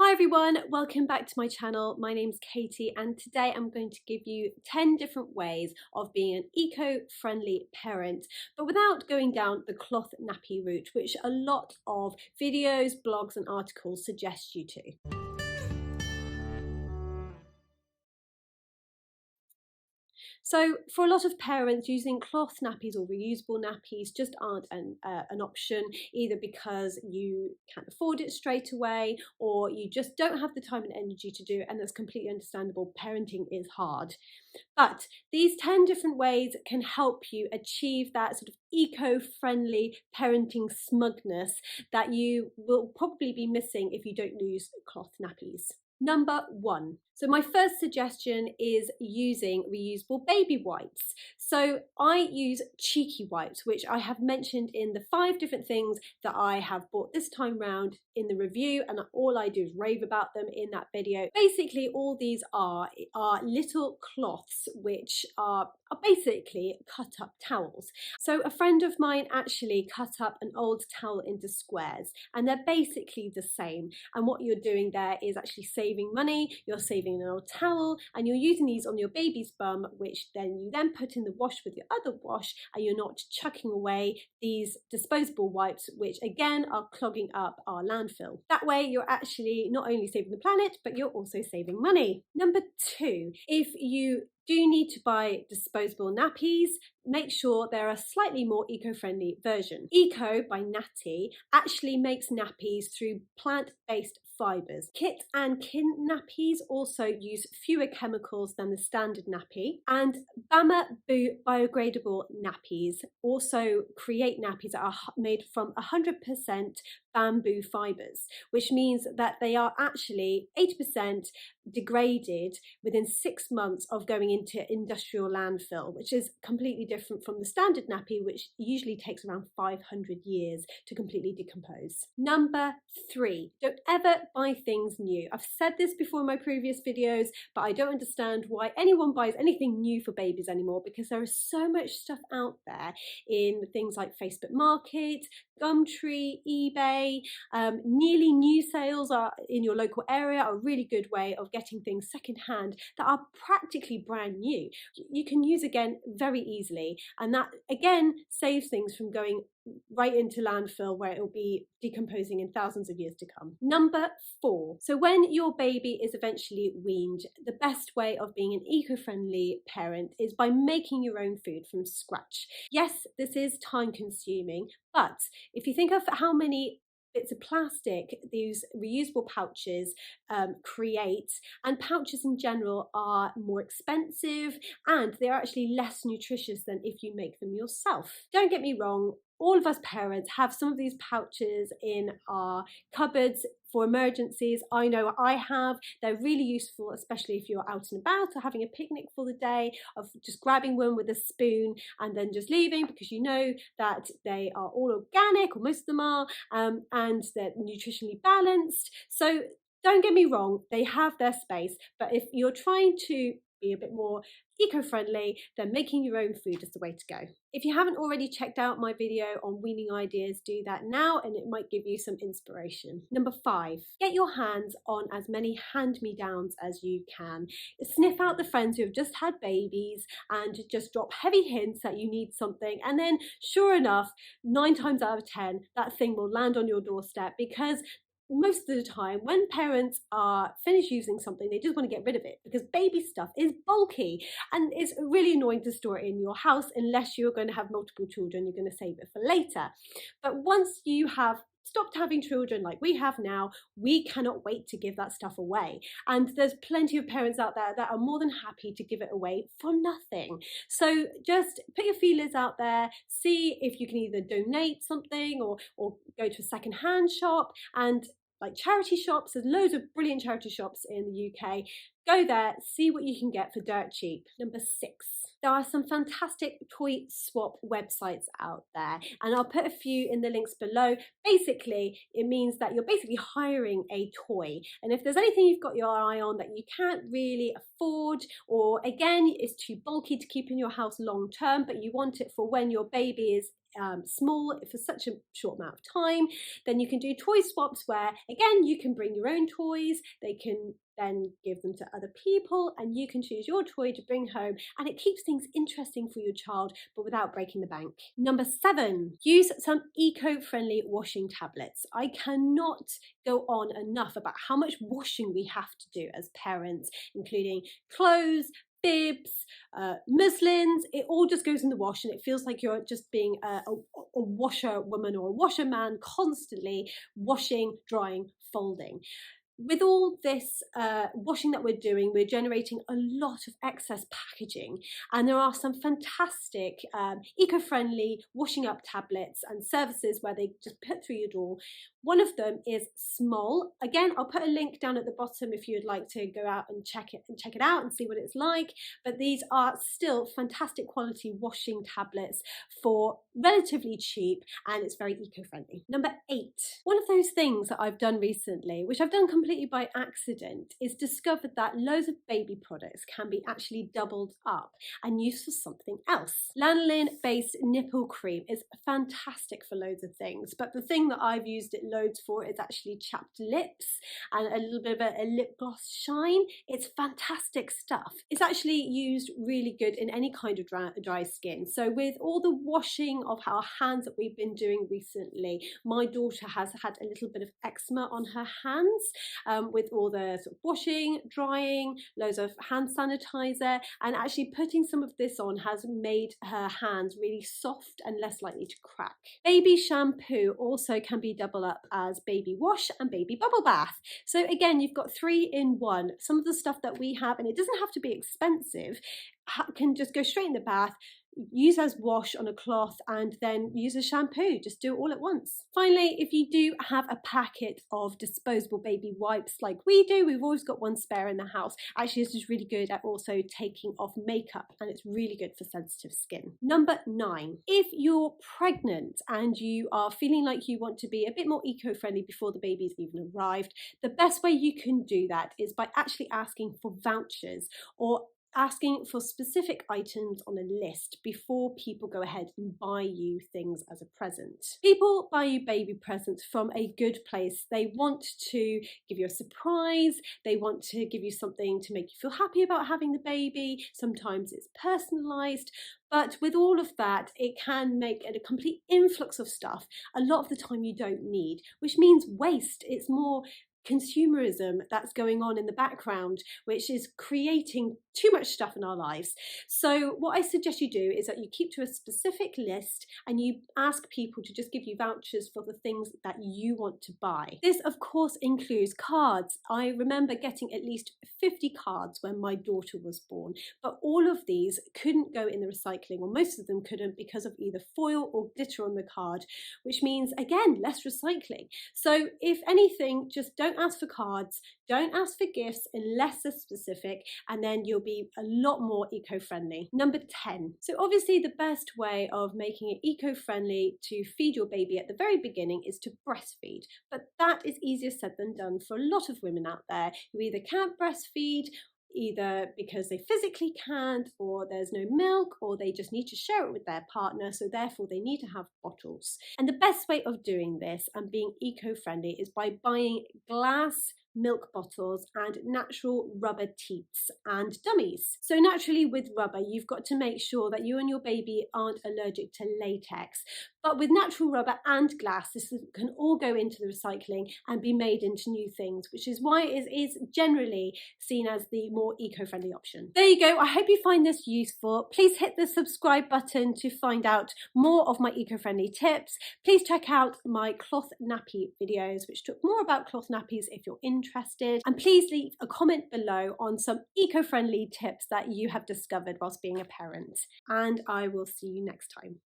Hi everyone, welcome back to my channel. My name's Katie and today I'm going to give you 10 different ways of being an eco-friendly parent, but without going down the cloth nappy route, which a lot of videos, blogs and articles suggest you to. So for a lot of parents, using cloth nappies or reusable nappies just aren't an option, either because you can't afford it straight away or you just don't have the time and energy to do it, and that's completely understandable. Parenting is hard. But these 10 different ways can help you achieve that sort of eco-friendly parenting smugness that you will probably be missing if you don't use cloth nappies. Number one. So my first suggestion is using reusable baby wipes. So I use cheeky wipes, which I have mentioned in the 5 different things that I have bought this time round in the review, and all I do is rave about them in that video. Basically, all these are little cloths which are basically cut up towels. So a friend of mine actually cut up an old towel into squares, and they're basically the same. And what you're doing there is actually saving money, you're saving an old towel, and you're using these on your baby's bum, which then you put in the wash with your other wash, and you're not chucking away these disposable wipes, which again are clogging up our landfill. That way you're actually not only saving the planet, but you're also saving money. Number 2, if you do need to buy disposable nappies, make sure they're a slightly more eco-friendly version. Eco by Natty actually makes nappies through plant-based fibres. Kit and Kin nappies also use fewer chemicals than the standard nappy, and Bamboo biodegradable nappies also create nappies that are made from 100% bamboo fibres, which means that they are actually 80% degraded within 6 months of going into industrial landfill, which is completely different from the standard nappy, which usually takes around 500 years to completely decompose. Number 3, don't ever buy things new. I've said this before in my previous videos, but I don't understand why anyone buys anything new for babies anymore, because there is so much stuff out there in things like Facebook Market, Gumtree, eBay. Nearly new sales are in your local area are a really good way of getting things secondhand that are practically brand new. You can use again very easily, and that again saves things from going right into landfill where it will be decomposing in thousands of years to come. Number 4. So when your baby is eventually weaned, the best way of being an eco-friendly parent is by making your own food from scratch. Yes, this is time consuming, but if you think of how many bits of plastic these reusable pouches create, and pouches in general are more expensive and they're actually less nutritious than if you make them yourself. Don't get me wrong, all of us parents have some of these pouches in our cupboards for emergencies. I know I have. They're really useful, especially if you're out and about or having a picnic for the day, of just grabbing one with a spoon and then just leaving, because you know that they are all organic, or most of them are, and they're nutritionally balanced. So don't get me wrong, they have their space, but if you're trying to be a bit more eco-friendly, then making your own food is the way to go. If you haven't already checked out my video on weaning ideas, do that now, and it might give you some inspiration. Number 5, get your hands on as many hand-me-downs as you can. Sniff out the friends who have just had babies and just drop heavy hints that you need something, and then sure enough, 9 times out of 10 that thing will land on your doorstep, because most of the time when parents are finished using something, they just want to get rid of it, because baby stuff is bulky and it's really annoying to store it in your house unless you're going to have multiple children. You're going to save it for later. But once you have stopped having children like we have now, we cannot wait to give that stuff away. And there's plenty of parents out there that are more than happy to give it away for nothing. So just put your feelers out there, see if you can either donate something or go to a second-hand shop, and like charity shops, there's loads of brilliant charity shops in the UK. Go there, see what you can get for dirt cheap. Number 6, there are some fantastic toy swap websites out there, and I'll put a few in the links below. Basically, it means that you're basically hiring a toy, and if there's anything you've got your eye on that you can't really afford, or again, it's too bulky to keep in your house long term, but you want it for when your baby is Smol for such a short amount of time. Then you can do toy swaps where, again, you can bring your own toys. They can then give them to other people and you can choose your toy to bring home, and it keeps things interesting for your child but without breaking the bank. Number 7, use some eco-friendly washing tablets. I cannot go on enough about how much washing we have to do as parents, including clothes, bibs, muslins. It all just goes in the wash and it feels like you're just being a washer woman or a washer man, constantly washing, drying, folding. With all this washing that we're doing, we're generating a lot of excess packaging, and there are some fantastic eco-friendly washing up tablets and services where they just put through your door. One of them is Smol. Again, I'll put a link down at the bottom if you'd like to go out and check it out and see what it's like. But these are still fantastic quality washing tablets for relatively cheap, and it's very eco-friendly. Number 8, one of those things that I've done recently, which I've done completely by accident, is discovered that loads of baby products can be actually doubled up and used for something else. Lanolin-based nipple cream is fantastic for loads of things, but the thing that I've used it loads for is actually chapped lips and a little bit of a lip gloss shine. It's fantastic stuff. It's actually used really good in any kind of dry skin. So with all the washing of our hands that we've been doing recently, my daughter has had a little bit of eczema on her hands with all the sort of washing, drying, loads of hand sanitizer, and actually putting some of this on has made her hands really soft and less likely to crack. Baby shampoo also can be double up as baby wash and baby bubble bath. So again, you've got 3 in 1. Some of the stuff that we have, and it doesn't have to be expensive, can just go straight in the bath, use as wash on a cloth, and then use as shampoo. Just do it all at once. Finally, if you do have a packet of disposable baby wipes like we do, we've always got one spare in the house. Actually, this is really good at also taking off makeup, and it's really good for sensitive skin. Number 9, if you're pregnant and you are feeling like you want to be a bit more eco-friendly before the baby's even arrived, the best way you can do that is by actually asking for vouchers or asking for specific items on a list before people go ahead and buy you things as a present. People buy you baby presents from a good place. They want to give you a surprise. They want to give you something to make you feel happy about having the baby. Sometimes it's personalized. But with all of that, it can make it a complete influx of stuff. A lot of the time you don't need, which means waste. It's more consumerism that's going on in the background, which is creating too much stuff in our lives. So what I suggest you do is that you keep to a specific list and you ask people to just give you vouchers for the things that you want to buy. This of course includes cards. I remember getting at least 50 cards when my daughter was born, but all of these couldn't go in the recycling, or most of them couldn't, because of either foil or glitter on the card, which means again less recycling. So if anything, just don't ask for cards, don't ask for gifts unless they're specific, and then you'll be a lot more eco-friendly. Number 10. So obviously the best way of making it eco-friendly to feed your baby at the very beginning is to breastfeed, but that is easier said than done for a lot of women out there who either can't breastfeed, either because they physically can't, or there's no milk, or they just need to share it with their partner, so therefore they need to have bottles. And the best way of doing this and being eco-friendly is by buying glass milk bottles and natural rubber teats and dummies. So naturally with rubber, you've got to make sure that you and your baby aren't allergic to latex. But with natural rubber and glass, this can all go into the recycling and be made into new things, which is why it is generally seen as the more eco-friendly option. There you go. I hope you find this useful. Please hit the subscribe button to find out more of my eco-friendly tips. Please check out my cloth nappy videos, which talk more about cloth nappies if you're interested. And please leave a comment below on some eco-friendly tips that you have discovered whilst being a parent. And I will see you next time.